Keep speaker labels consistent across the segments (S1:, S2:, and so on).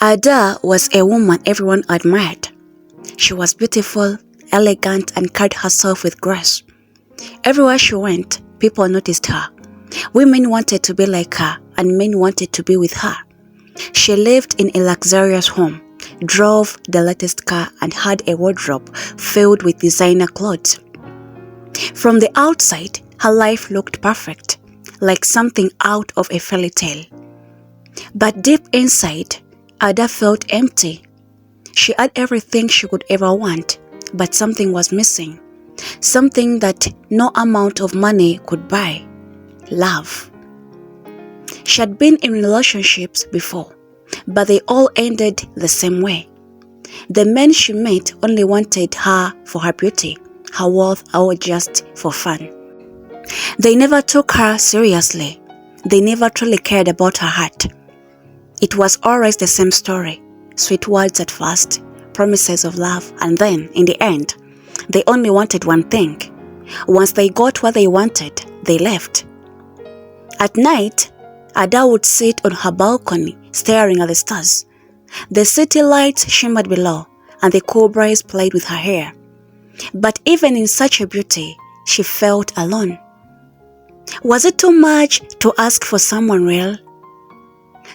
S1: Ada was a woman everyone admired. She was beautiful, elegant, and carried herself with grace. Everywhere she went, people noticed her. Women wanted to be like her, and men wanted to be with her. She lived in a luxurious home, drove the latest car, and had a wardrobe filled with designer clothes. From the outside, her life looked perfect, like something out of a fairy tale. But deep inside, Ada felt empty. She had everything she could ever want, but something was missing. Something that no amount of money could buy. Love. She had been in relationships before, but they all ended the same way. The men she met only wanted her for her beauty, her wealth, or just for fun. They never took her seriously. They never truly cared about her heart. It was always the same story. Sweet words at first, promises of love, and then, in the end, they only wanted one thing. Once they got what they wanted, they left. At night, Ada would sit on her balcony, staring at the stars. The city lights shimmered below, and the cool breeze played with her hair. But even in such a beauty, she felt alone. Was it too much to ask for someone real?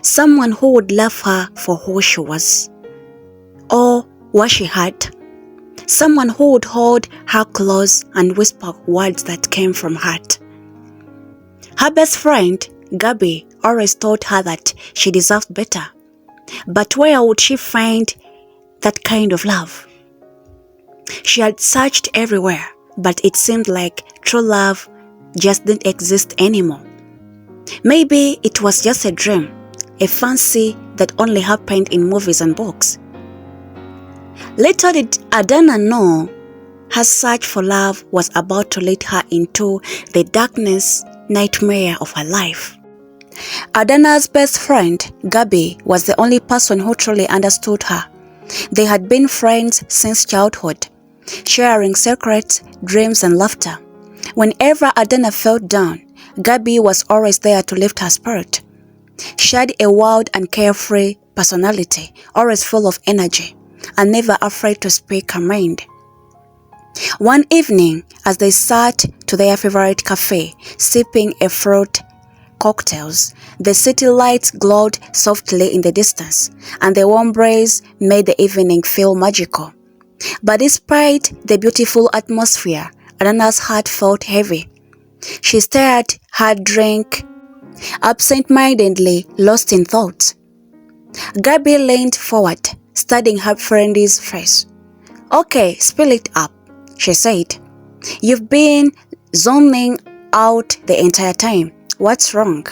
S1: Someone who would love her for who she was, or what she had. Someone who would hold her close and whisper words that came from heart. Her best friend, Gabby, always told her that she deserved better. But where would she find that kind of love? She had searched everywhere, but it seemed like true love just didn't exist anymore. Maybe it was just a dream, a fancy that only happened in movies and books. Little did Adana know her search for love was about to lead her into the darkness nightmare of her life. Adana's best friend, Gabby, was the only person who truly understood her. They had been friends since childhood, sharing secrets, dreams, and laughter. Whenever Adana felt down, Gabby was always there to lift her spirit. She had a wild and carefree personality, always full of energy, and never afraid to speak her mind. One evening, as they sat to their favorite cafe, sipping a fruit cocktails, the city lights glowed softly in the distance, and the warm breeze made the evening feel magical. But despite the beautiful atmosphere, Adana's heart felt heavy. She stirred her drink, absent-mindedly lost in thought. Gabby leaned forward, studying her friend's face. "Okay, spill it up," she said. "You've been zoning out the entire time. What's wrong?"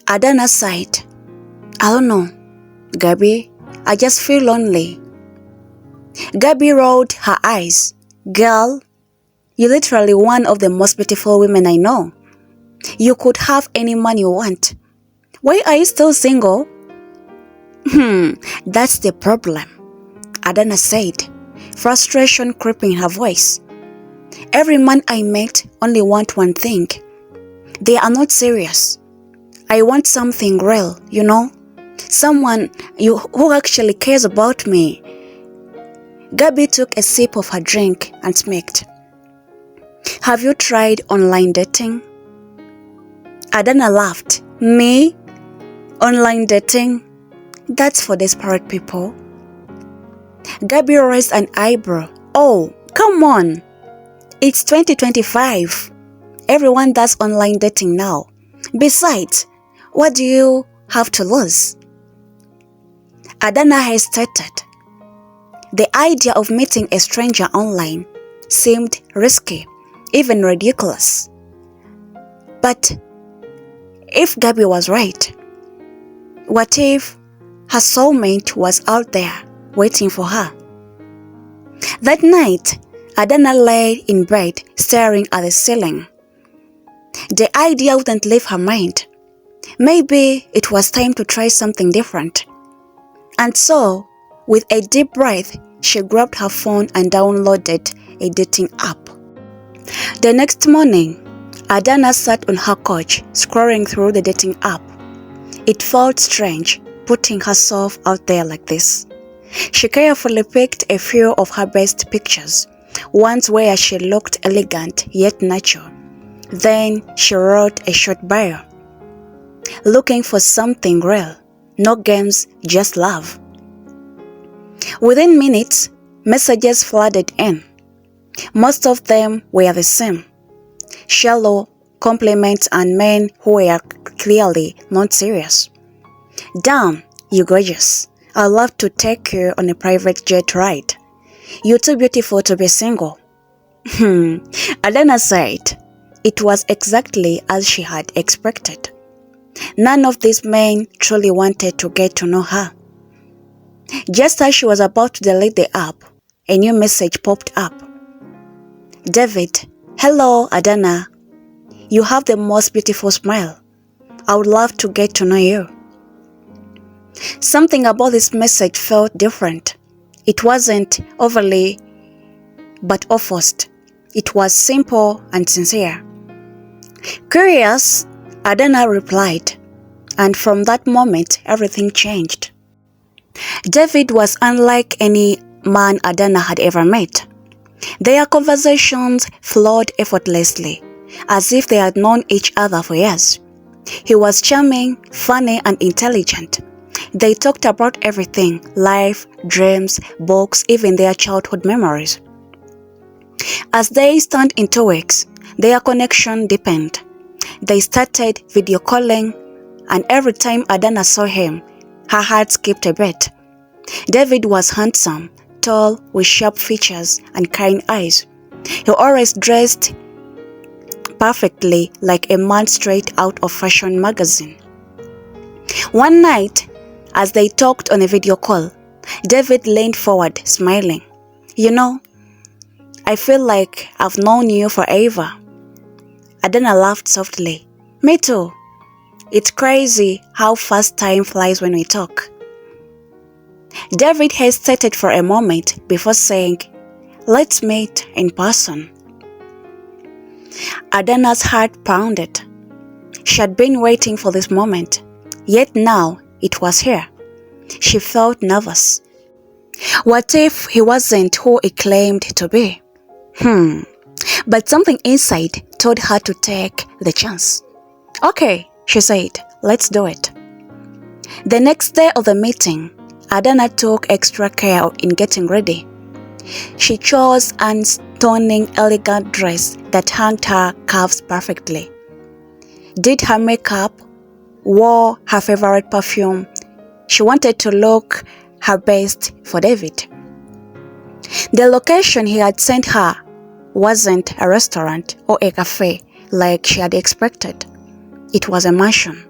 S1: Adana sighed. "I don't know, Gabby. I just feel lonely." Gabby rolled her eyes. "Girl, you're literally one of the most beautiful women I know. You could have any man you want. Why are you still single?" That's the problem," Adana said, frustration creeping in her voice. "Every man I met only want one thing. They are not serious. I want something real, you know? Someone who actually cares about me." Gabby took a sip of her drink and smirked. "Have you tried online dating?" Adana laughed. "Me? Online dating? That's for desperate people." Gabby raised an eyebrow. "Oh, come on. It's 2025. Everyone does online dating now. Besides, what do you have to lose?" Adana hesitated. The idea of meeting a stranger online seemed risky, even ridiculous. But if Gabby was right, what if her soulmate was out there waiting for her? That night, Adana lay in bed staring at the ceiling. The idea wouldn't leave her mind. Maybe it was time to try something different. And so, with a deep breath, she grabbed her phone and downloaded a dating app. The next morning, Adana sat on her couch, scrolling through the dating app. It felt strange. putting herself out there like this. She carefully picked a few of her best pictures, ones where she looked elegant yet natural. Then she wrote a short bio, looking for something real, no games, just love. Within minutes, messages flooded in. Most of them were the same, shallow compliments and men who were clearly not serious. Damn, you gorgeous. I'd love to take you on a private jet ride. You're too beautiful to be single. Adana said. It was exactly as she had expected. None of these men truly wanted to get to know her. Just as she was about to delete the app, a new message popped up. David, hello Adana. You have the most beautiful smile. I would love to get to know you. Something about this message felt different. It wasn't overly but forced. It was simple and sincere. Curious, Adana replied, and from that moment everything changed. David was unlike any man Adana had ever met. Their conversations flowed effortlessly, as if they had known each other for years. He was charming, funny, and intelligent. They talked about everything: life, dreams, books, even their childhood memories. As days turned into weeks, their connection deepened. They started video calling, and every time Adana saw him, her heart skipped a beat. David was handsome, tall, with sharp features and kind eyes. He always dressed perfectly, like a man straight out of fashion magazine. One night, as they talked on a video call, David leaned forward, smiling. You know, I feel like I've known you forever. Adana laughed softly. Me too. It's crazy how fast time flies when we talk. David hesitated for a moment before saying, let's meet in person. Adana's heart pounded. She had been waiting for this moment, yet now it was here. She felt nervous. What if he wasn't who he claimed to be? But something inside told her to take the chance. Okay, she said, let's do it. The next day of the meeting, Adana took extra care in getting ready. She chose a stunning, elegant dress that hung her curves perfectly, did her makeup, wore her favorite perfume. She wanted to look her best for David. The location he had sent her wasn't a restaurant or a cafe like she had expected. It was a mansion,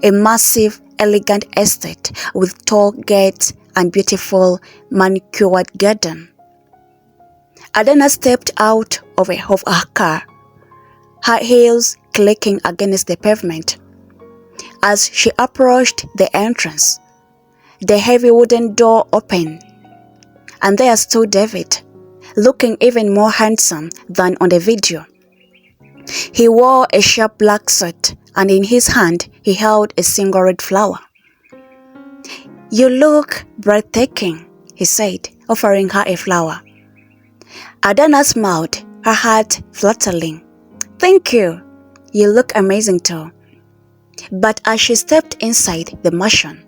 S1: a massive, elegant estate with tall gates and beautiful manicured garden. Adana stepped out of her car, her heels clicking against the pavement. As she approached the entrance, the heavy wooden door opened, and there stood David, looking even more handsome than on the video. He wore a sharp black suit, and in his hand he held a single red flower. You look breathtaking, he said, offering her a flower. Adana smiled, her heart fluttering. Thank you. You look amazing too. But as she stepped inside the mansion,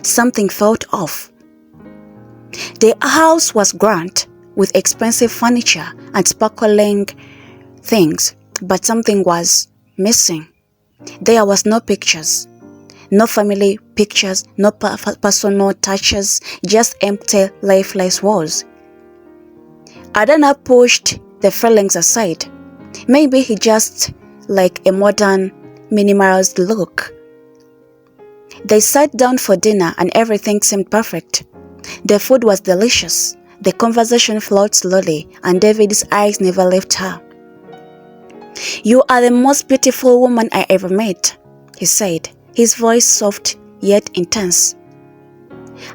S1: something felt off. The house was grand, with expensive furniture and sparkling things, but something was missing. There was no pictures, no family pictures, no personal touches, just empty, lifeless walls. Adana pushed the feelings aside. Maybe he just liked a modern, minimalist look. They sat down for dinner and everything seemed perfect. The food was delicious. The conversation flowed slowly and David's eyes never left her. You are the most beautiful woman I ever met, he said, his voice soft yet intense.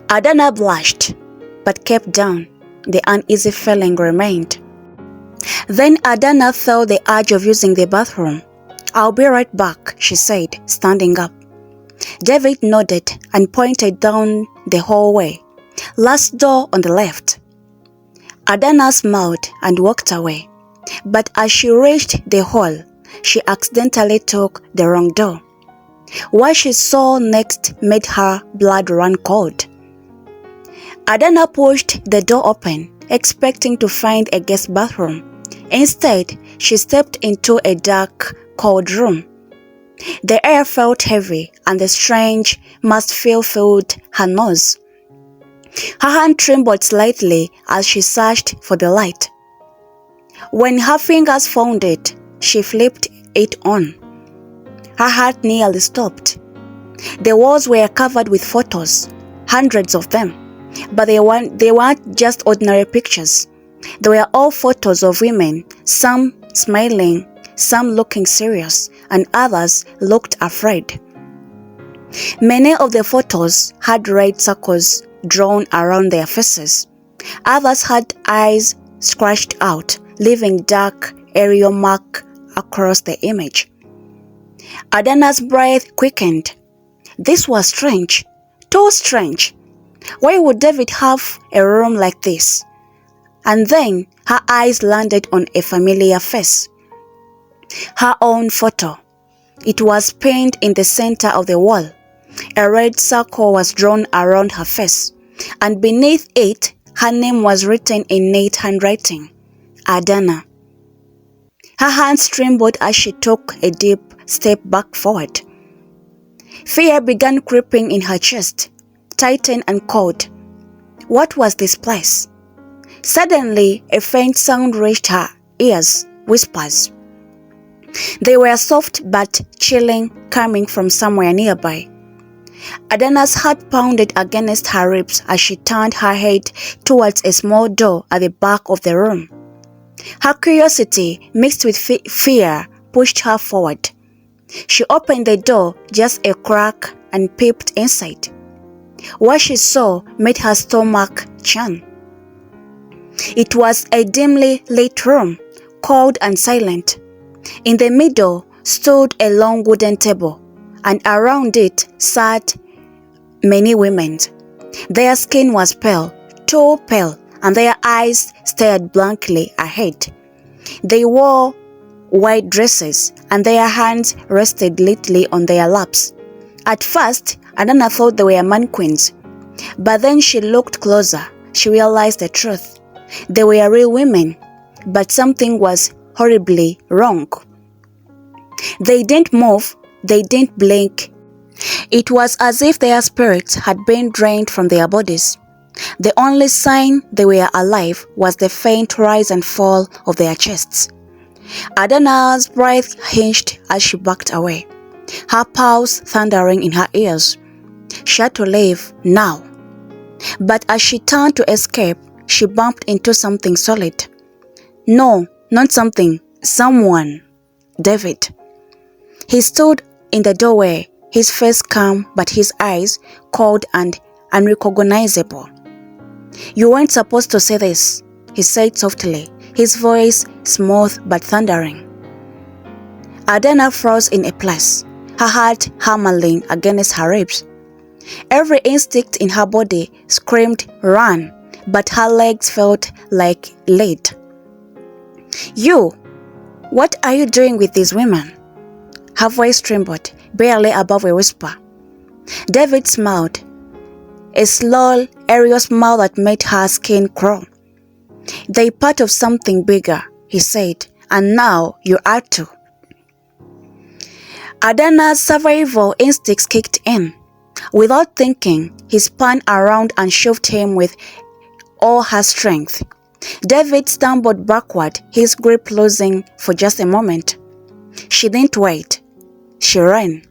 S1: Adana blushed, but kept down. The uneasy feeling remained. Then Adana felt the urge of using the bathroom. I'll be right back, she said, standing up. David nodded and pointed down the hallway. Last door on the left. Adana smiled and walked away. But as she reached the hall, she accidentally took the wrong door. What she saw next made her blood run cold. Adana pushed the door open, expecting to find a guest bathroom. Instead, she stepped into a dark, cold room. The air felt heavy and the strange mouthfeel filled her nose. Her hand trembled slightly as she searched for the light. When her fingers found it, she flipped it on. Her heart nearly stopped. The walls were covered with photos, hundreds of them, but they weren't just ordinary pictures. They were all photos of women, some smiling, some looking serious, and others looked afraid. Many of the photos had red circles drawn around their faces. Others had eyes scratched out, leaving dark aerial marks across the image. Adana's breath quickened. This was strange, too strange. Why would David have a room like this? And then her eyes landed on a familiar face. Her own photo. It was pinned in the center of the wall. A red circle was drawn around her face, and beneath it, her name was written in neat handwriting, Adana. Her hands trembled as she took a deep step back forward. Fear began creeping in her chest, tight and cold. What was this place? Suddenly, a faint sound reached her ears, whispers. They were soft but chilling, coming from somewhere nearby. Adana's heart pounded against her ribs as she turned her head towards a small door at the back of the room. Her curiosity, mixed with fear, pushed her forward. She opened the door just a crack and peeped inside. What she saw made her stomach churn. It was a dimly lit room, cold and silent. In the middle stood a long wooden table, and around it sat many women. Their skin was pale, too pale, and their eyes stared blankly ahead. They wore white dresses, and their hands rested lightly on their laps. At first, Adana thought they were mannequins, but then she looked closer. She realized the truth. They were real women, but something was horribly wrong. They didn't move, they didn't blink. It was as if their spirits had been drained from their bodies. The only sign they were alive was the faint rise and fall of their chests. Adana's breath hinged as she backed away, her pulse thundering in her ears. She had to leave now. But as she turned to escape, she bumped into something solid. No, not something, someone. David. He stood in the doorway, his face calm but his eyes cold and unrecognizable. "You weren't supposed to say this," he said softly, his voice smooth but thundering. Adana froze in a place, her heart hammering against her ribs. Every instinct in her body screamed run, but her legs felt like lead. "You! What are you doing with these women?" Her voice trembled, barely above a whisper. David smiled, a slow, aerial smile that made her skin crawl. "They're part of something bigger," he said, "and now you are too." Adana's survival instincts kicked in. Without thinking, he spun around and shoved him with all her strength. David stumbled backward, his grip losing for just a moment. She didn't wait. She ran,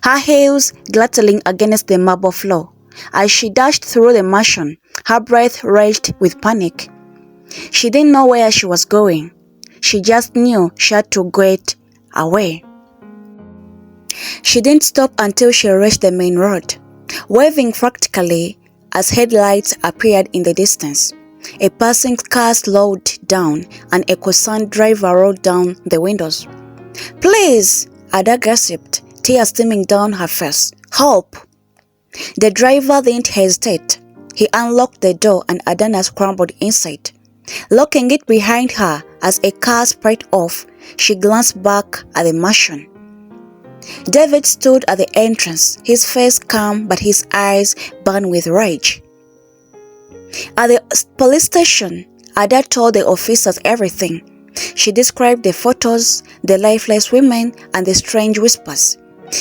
S1: her heels clattering against the marble floor. As she dashed through the mansion, her breath raged with panic. She didn't know where she was going. She just knew she had to get away. She didn't stop until she reached the main road, waving frantically as headlights appeared in the distance. A passing car slowed down, and a concerned driver rolled down the windows. "Please," Ada gasped, tears streaming down her face. "Help!" The driver didn't hesitate. He unlocked the door and Adana scrambled inside. Locking it behind her as a car sped off, she glanced back at the mansion. David stood at the entrance, his face calm but his eyes burned with rage. At the police station, Ada told the officers everything. She described the photos, the lifeless women, and the strange whispers.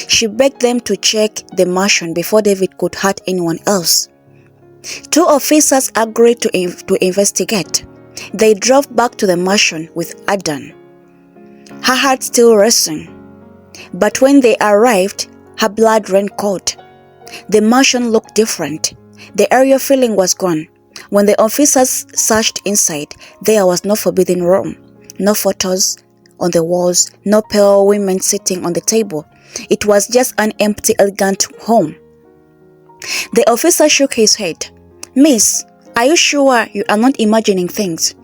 S1: She begged them to check the mansion before David could hurt anyone else. 2 officers agreed to investigate. They drove back to the mansion with Adan, her heart still racing. But when they arrived, her blood ran cold. The mansion looked different. The eerie feeling was gone. When the officers searched inside, there was no forbidden room, no photos on the walls, no pale women sitting on the table. It was just an empty, elegant home. The officer shook his head. "Miss, are you sure you are not imagining things?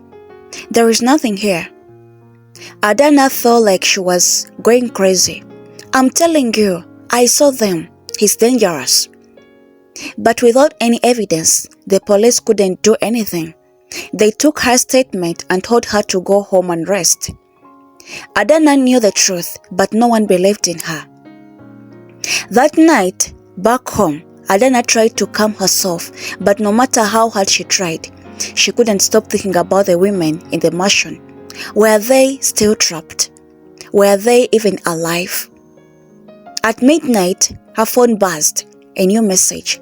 S1: There is nothing here." Adana felt like she was going crazy. "I'm telling you, I saw them. He's dangerous." But without any evidence, the police couldn't do anything. They took her statement and told her to go home and rest. Adana knew the truth, but no one believed in her. That night, back home, Adana tried to calm herself, but no matter how hard she tried, she couldn't stop thinking about the women in the mansion. Were they still trapped? Were they even alive? At midnight, her phone buzzed. A new message.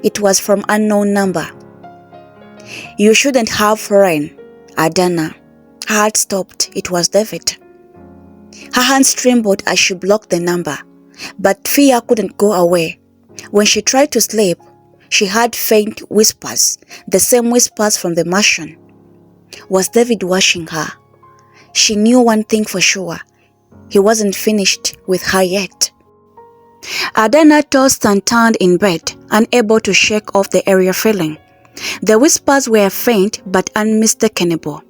S1: It was from unknown number. "You shouldn't have ran, Adana." Her heart stopped. It was David. Her hands trembled as she blocked the number, but fear couldn't go away. When she tried to sleep, she heard faint whispers, the same whispers from the mansion. Was David watching her? She knew one thing for sure. He wasn't finished with her yet. Adana tossed and turned in bed, unable to shake off the eerie feeling. The whispers were faint but unmistakable.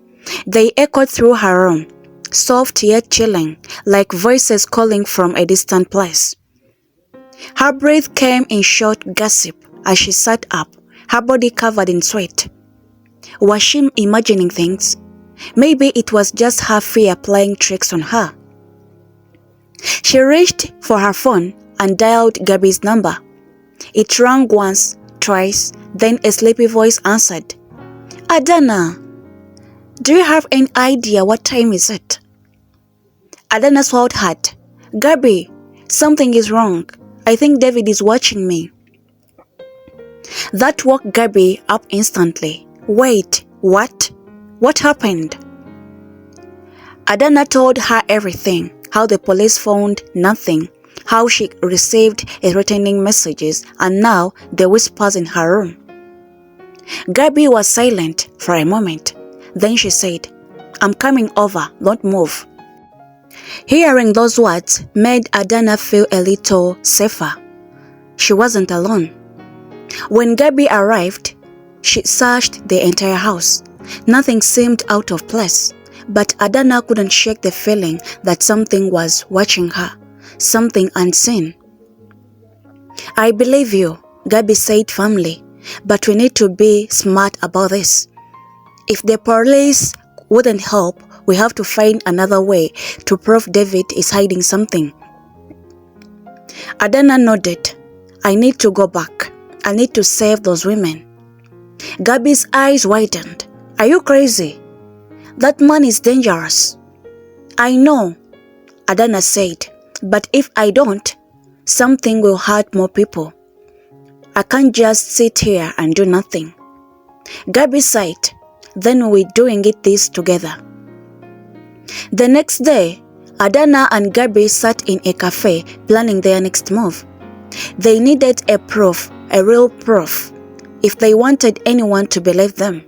S1: They echoed through her room, soft yet chilling, like voices calling from a distant place. Her breath came in short gasp as she sat up, her body covered in sweat. Was she imagining things? Maybe it was just her fear playing tricks on her. She reached for her phone and dialed Gabby's number. It rang once, twice, then a sleepy voice answered. "Adana, do you have any idea what time is it?" Adana swallowed hard. "Gabby, something is wrong. I think David is watching me." That woke Gabby up instantly. "Wait, what? What happened?" Adana told her everything, how the police found nothing, how she received threatening messages, and now the whispers in her room. Gabby was silent for a moment. Then she said, "I'm coming over, don't move." Hearing those words made Adana feel a little safer. She wasn't alone. When Gabby arrived, she searched the entire house. Nothing seemed out of place, but Adana couldn't shake the feeling that something was watching her, something unseen. "I believe you," Gabby said firmly, "but we need to be smart about this. If the police wouldn't help, we have to find another way to prove David is hiding something." Adana nodded. "I need to go back. I need to save those women." Gabby's eyes widened. "Are you crazy? That man is dangerous." "I know," Adana said, "but if I don't, something will hurt more people. I can't just sit here and do nothing." Gabby sighed. "Then we're doing this together." The next day, Adana and Gabby sat in a cafe planning their next move. They needed a proof, a real proof, if they wanted anyone to believe them.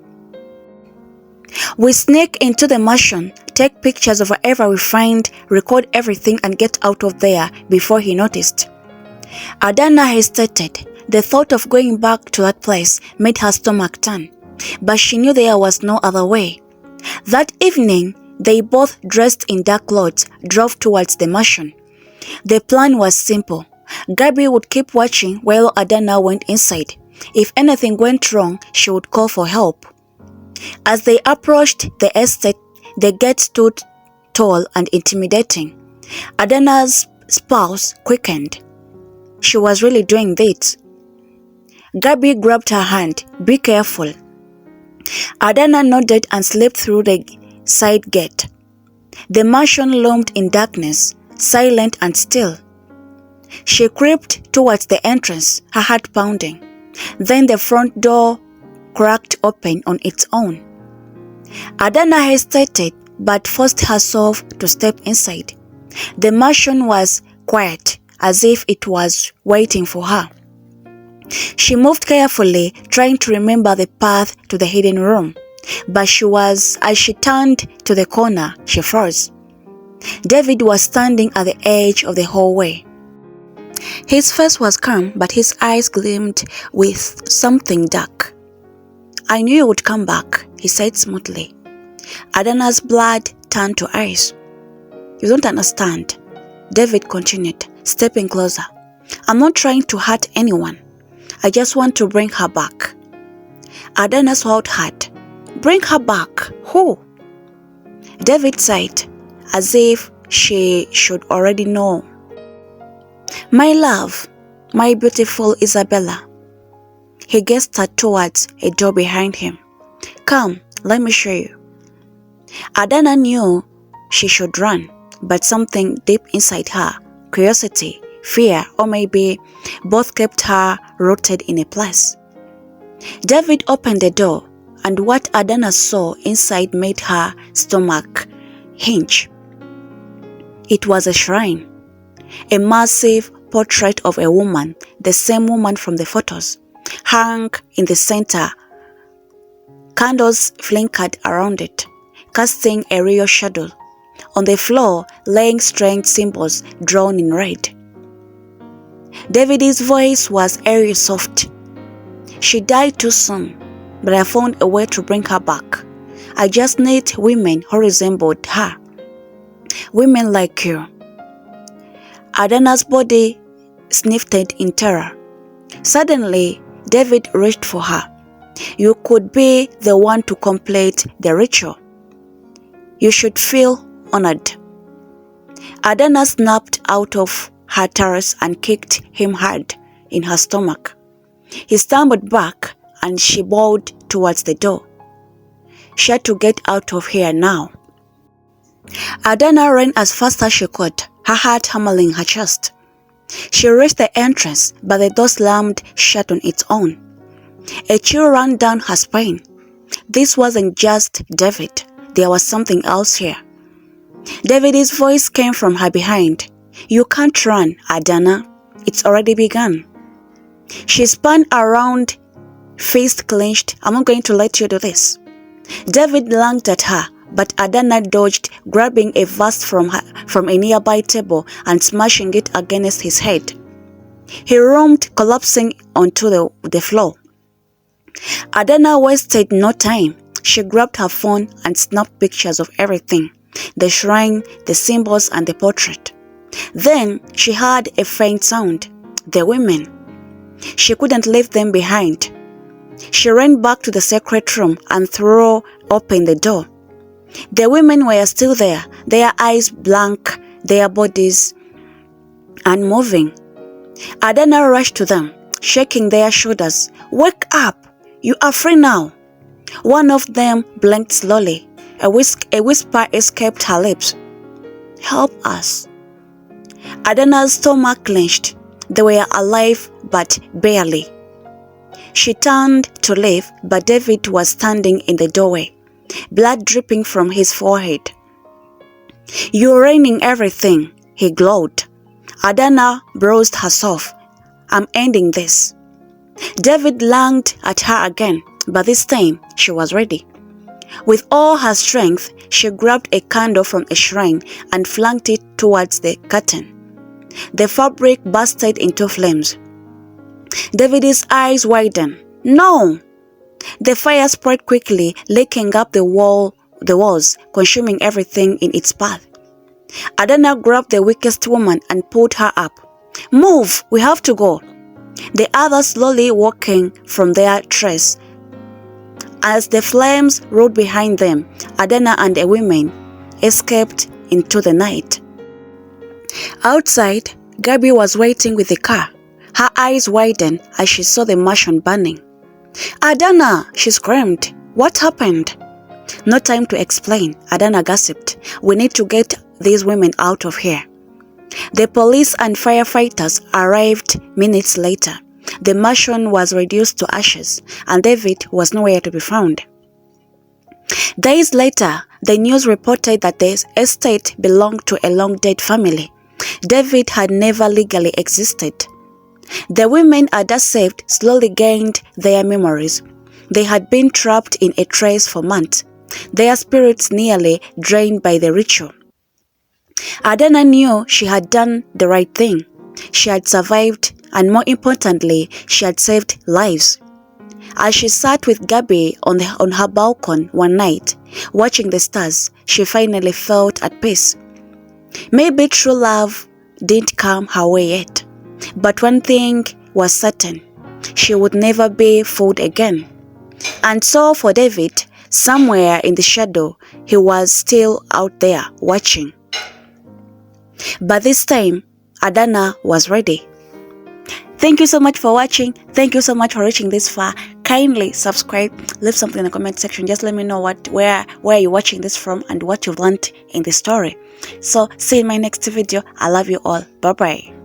S1: "We sneak into the mansion, take pictures of whatever we find, record everything and get out of there before he noticed." Adana hesitated. The thought of going back to that place made her stomach turn, but she knew there was no other way. That evening, they both dressed in dark clothes, drove towards the mansion. The plan was simple. Gabby would keep watching while Adana went inside. If anything went wrong, she would call for help. As they approached the estate, the gate stood tall and intimidating. Adana's pulse quickened. She was really doing this. Gabby grabbed her hand. "Be careful." Adana nodded and slipped through the side gate. The mansion loomed in darkness, silent and still. She crept towards the entrance, her heart pounding. Then the front door cracked open on its own. Adana hesitated but forced herself to step inside. The mansion was quiet, as if it was waiting for her. She moved carefully, trying to remember the path to the hidden room. But as she turned to the corner, she froze. David was standing at the edge of the hallway. His face was calm, but his eyes gleamed with something dark. "I knew you would come back," he said smoothly. Adana's blood turned to ice. "You don't understand," David continued, stepping closer. "I'm not trying to hurt anyone. I just want to bring her back." Adana swallowed hard. "Bring her back? Who?" David sighed, as if she should already know. "My love, my beautiful Isabella." He gestured towards a door behind him. "Come, let me show you." Adana knew she should run, but something deep inside her, curiosity, fear, or maybe both, kept her rooted in a place. David opened the door, and what Adana saw inside made her stomach hinge. It was a shrine, a massive portrait of a woman, the same woman from the photos, hung in the center. Candles flickered around it, casting a real shadow. On the floor, laying strange symbols drawn in red. David's voice was airy soft. "She died too soon, but I found a way to bring her back. I just need women who resembled her. Women like you." Adana's body sniffed in terror. Suddenly, David reached for her. "You could be the one to complete the ritual. You should feel honored." Adana snapped out of her trance and kicked him hard in her stomach. He stumbled back and she bowed towards the door. She had to get out of here now. Adana ran as fast as she could, her heart hammering her chest. She reached the entrance, but the door slammed shut on its own. A chill ran down her spine. This wasn't just David. There was something else here. David's voice came from her behind. "You can't run, Adana. It's already begun." She spun around, fist clenched. "I'm not going to let you do this." David lunged at her, but Adana dodged, grabbing a vase from a nearby table and smashing it against his head. He roamed, collapsing onto the floor. Adana wasted no time. She grabbed her phone and snapped pictures of everything: the shrine, the symbols, and the portrait. Then she heard a faint sound. The women. She couldn't leave them behind. She ran back to the sacred room and threw open the door. The women were still there, their eyes blank, their bodies unmoving. Adana rushed to them, shaking their shoulders. "Wake up! You are free now." One of them blinked slowly. A whisper escaped her lips. "Help us." Adana's stomach clenched. They were alive, but barely. She turned to leave, but David was standing in the doorway, blood dripping from his forehead. "You're ruining everything," he glowed. Adana braced herself. "I'm ending this." David lunged at her again, but this time she was ready. With all her strength, she grabbed a candle from a shrine and flung it towards the curtain. The fabric bursted into flames. David's eyes widened. "No!" The fire spread quickly, licking up the walls, consuming everything in its path. Adana grabbed the weakest woman and pulled her up. "Move, we have to go." The others slowly walking from their trace. As the flames roared behind them, Adana and the women escaped into the night. Outside, Gabby was waiting with the car. Her eyes widened as she saw the mansion burning. "Adana!" she screamed. "What happened?" "No time to explain," Adana gasped. "We need to get these women out of here." The police and firefighters arrived minutes later. The mansion was reduced to ashes, and David was nowhere to be found. Days later, the news reported that the estate belonged to a long-dead family. David had never legally existed. The women Ada saved slowly gained their memories. They had been trapped in a trace for months, their spirits nearly drained by the ritual. Adana knew she had done the right thing. She had survived, and more importantly, she had saved lives. As she sat with Gabby on her balcony one night, watching the stars, she finally felt at peace. Maybe true love didn't come her way yet, but one thing was certain: she would never be fooled again. And so for David, somewhere in the shadow, he was still out there watching. But this time, Adana was ready. Thank you so much for watching. Thank you so much for reaching this far. Kindly subscribe, leave something in the comment section. Just let me know where you're watching this from and what you've learned in the story. So see you in my next video. I love you all. Bye bye.